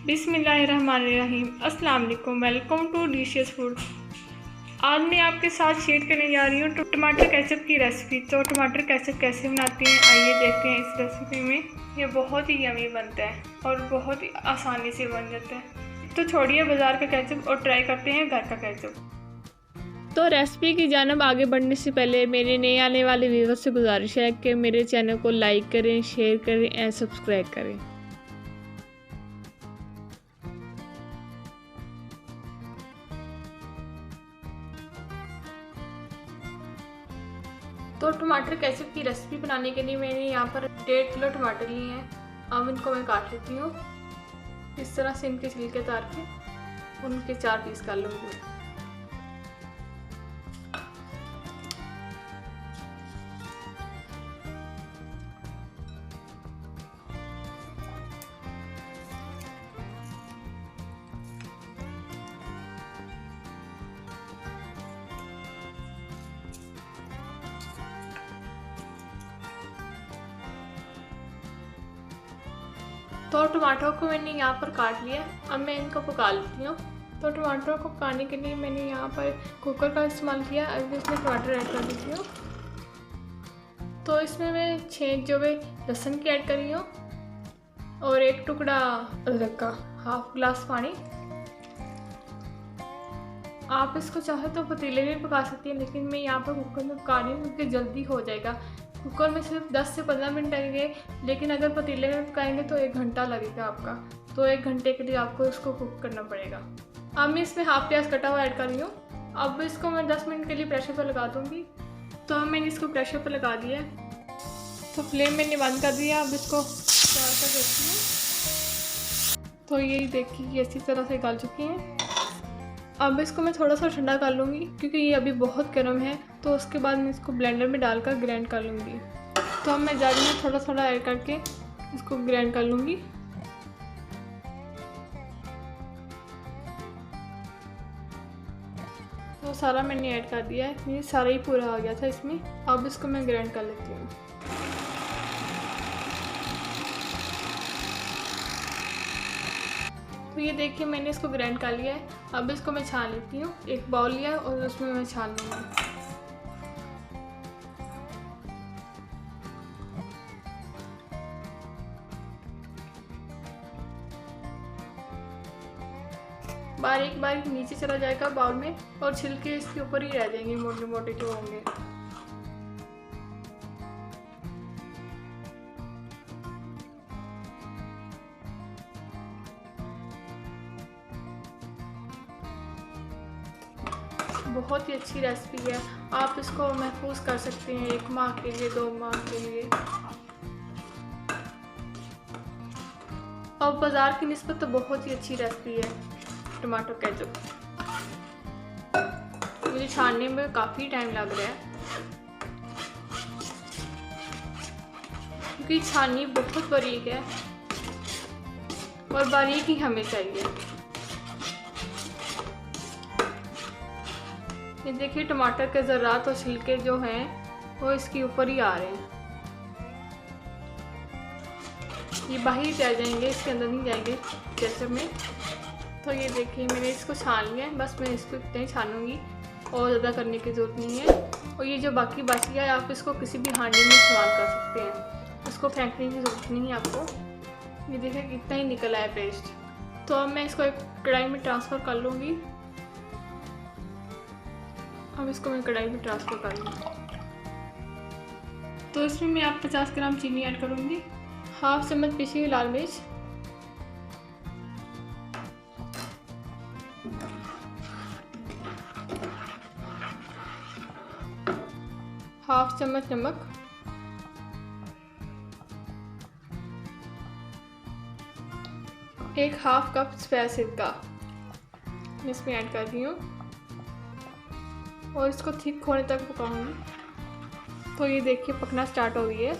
बिस्मिल्लाहिर्रहमानिर्रहीम। अस्सलाम वालेकुम। Welcome to delicious food. आज मैं आपके साथ शेयर करने जा रही हूँ टमाटर केचप की रेसिपी। तो टमाटर केचप कैसे बनाते हैं आइए देखते हैं इस रेसिपी में। ये बहुत ही यमी बनता है और बहुत ही आसानी से बन जाता है। तो छोड़िए बाज़ार का केचप और ट्राई करते हैं घर का केचप। तो रेसिपी की जानब आगे बढ़ने से पहले मेरे नए आने वाले व्यूअर्स से गुजारिश है कि मेरे चैनल को लाइक करें, शेयर करें एंड सब्सक्राइब करें। तो टमाटर केचप की रेसिपी बनाने के लिए मैंने यहाँ पर 1.5 किलो टमाटर लिए हैं। अब इनको मैं काट लेती हूँ। इस तरह से इनके छिलके उतार के उनके 4 पीस कर लूँगी। तो टमाटर को मैंने यहाँ पर काट लिया। अब मैं इनको पका लेती हूँ। तो टमाटर को पकाने के लिए मैंने यहाँ पर कुकर का इस्तेमाल किया। अब इसमें टमाटर ऐड कर देती हूँ। तो इसमें मैं 6 जवे लहसुन की ऐड कर रही हूँ और 1 टुकड़ा अदरक का, हाफ ग्लास पानी। आप इसको चाहे तो पतीले में पका सकती हैं, लेकिन मैं यहाँ पर कुकर में पका रही हूँ क्योंकि जल्दी हो जाएगा। कुकर में सिर्फ 10 से 15 मिनट लगेंगे, लेकिन अगर पतीले में पकाएंगे तो 1 घंटा लगेगा आपका। तो 1 घंटे के लिए आपको इसको कुक करना पड़ेगा। अब मैं इसमें हाफ प्याज कटा हुआ ऐड कर रही हूँ। अब इसको मैं 10 मिनट के लिए प्रेशर पर लगा दूँगी। तो अब मैंने इसको प्रेशर पर लगा दिया है। तो फ्लेम मैंने बंद कर दिया। अब इसको चार कर देती हूँ। तो ये देखिए अच्छी तरह से गल चुकी हैं। अब इसको मैं थोड़ा सा ठंडा कर लूँगी क्योंकि ये अभी बहुत गर्म है। तो उसके बाद मैं इसको ब्लेंडर में डालकर ग्राइंड कर लूँगी। तो अब मैं जार में थोड़ा थोड़ा ऐड करके इसको ग्राइंड कर लूँगी। तो सारा मैंने ऐड कर दिया है, ये सारा ही पूरा आ गया था इसमें। अब इसको मैं ग्राइंड कर लेती हूँ। तो ये देखिए मैंने इसको ग्राइंड कर लिया है। अब इसको मैं छान लेती हूँ। एक बाउल लिया और उसमें मैं छान लूँगी। बारीक बारीक नीचे चला जाएगा बाउल में और छिलके इसके ऊपर ही रह जाएंगे, मोटे मोटे जो होंगे। बहुत ही अच्छी रेसिपी है। आप इसको महफूज कर सकते हैं 1 माह के लिए, 2 माह के लिए। और बाज़ार की निस्बत तो बहुत ही अच्छी रेसिपी है टमाटर केचप। मुझे छानने में काफ़ी टाइम लग रहा है क्योंकि छाननी बहुत बारीक है और बारीक ही हमें चाहिए। ये देखिए टमाटर के ज़रात और छिलके जो हैं वो इसके ऊपर ही आ रहे हैं। ये बाहर ही रह जाएंगे, इसके अंदर नहीं जाएंगे केचप में। तो ये देखिए मैंने इसको छान लिया है। बस मैं इसको इतना ही छानूंगी और ज़्यादा करने की ज़रूरत नहीं है। और ये जो बाकी बच गया है आप इसको किसी भी हांडी में इस्तेमाल कर सकते हैं। इसको फेंकने की ज़रूरत नहीं है आपको। ये देखिए कितना ही निकला है पेस्ट। तो अब मैं इसको एक कढ़ाई में ट्रांसफ़र कर लूँगी। अब इसको मैं कढ़ाई में ट्रांसफ़र कर लूँगी। तो इसमें मैं आप 50 ग्राम चीनी ऐड करूँगी, हाफ चम्मच पिसी हुई लाल मिर्च, हाफ चम्मच नमक, एक हाफ कप सफ़ेद सिरका मैं इसमें ऐड कर रही हूँ और इसको थिक होने तक पकाऊंगी। तो ये देखिए पकना स्टार्ट हो गई है।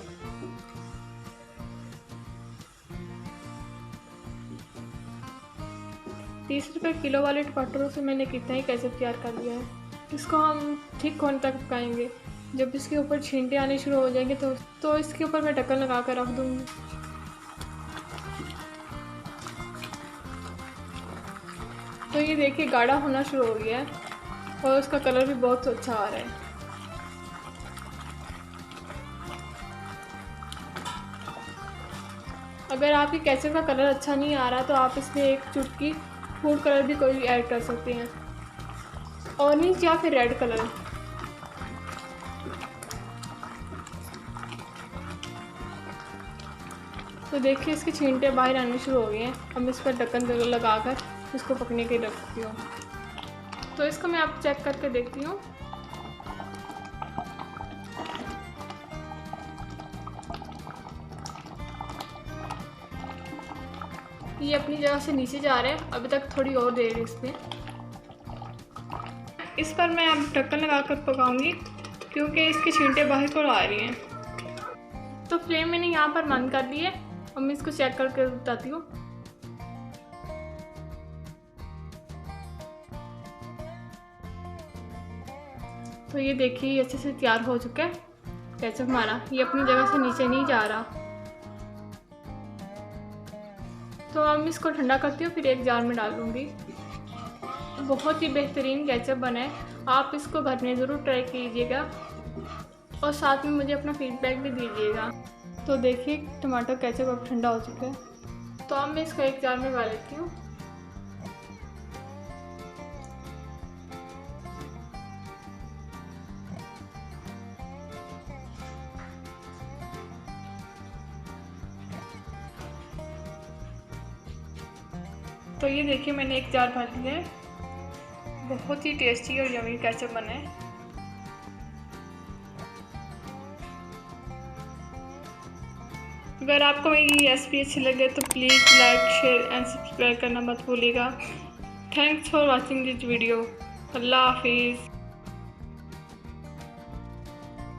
₹30 किलो वाले टमाटरों से मैंने कितना ही केचप तैयार कर लिया है। इसको हम थिक होने तक पकाएंगे। जब इसके ऊपर छींटे आने शुरू हो जाएंगे तो इसके ऊपर मैं ढक्कन लगा कर रख दूँगी। तो ये देखिए गाढ़ा होना शुरू हो गया है और उसका कलर भी बहुत अच्छा आ रहा है। अगर आपकी केचप का कलर अच्छा नहीं आ रहा तो आप इसमें एक चुटकी फूड कलर भी कोई ऐड कर सकते हैं, ऑरेंज या फिर रेड कलर। तो देखिए इसके छींटे बाहर आने शुरू हो गए हैं। अब इस पर ढक्कन लगाकर इसको पकने के रखती हूँ। तो इसको मैं आप चेक करके देखती हूँ। ये अपनी जगह से नीचे जा रहे हैं, अभी तक थोड़ी और देर है इसमें। इस पर मैं अब ढक्कन लगाकर पकाऊंगी क्योंकि इसके छींटे बाहर को आ रही हैं। तो फ्लेम मैंने यहाँ पर बंद कर दी है और मैं इसको चेक करके बताती हूँ। तो ये देखिए ये अच्छे से तैयार हो चुका है केचप हमारा, ये अपनी जगह से नीचे नहीं जा रहा। तो अब मैं इसको ठंडा करती हूँ, फिर एक जार में डाल दूँगी। बहुत ही बेहतरीन केचप बना है, आप इसको घर में ज़रूर ट्राई कीजिएगा और साथ में मुझे अपना फीडबैक भी दीजिएगा। तो देखिए टमाटो केचप अब ठंडा हो चुका है। तो अब मैं इसको एक जार में डाल लेती हूँ। तो ये देखिए मैंने एक जार भर लिया है, बहुत ही टेस्टी और यमी केचप बना है। अगर आपको मेरी रेसिपी अच्छी लगे तो please like share and subscribe करना मत भूलिएगा। Thanks for watching this video. अल्लाह हाफिज़।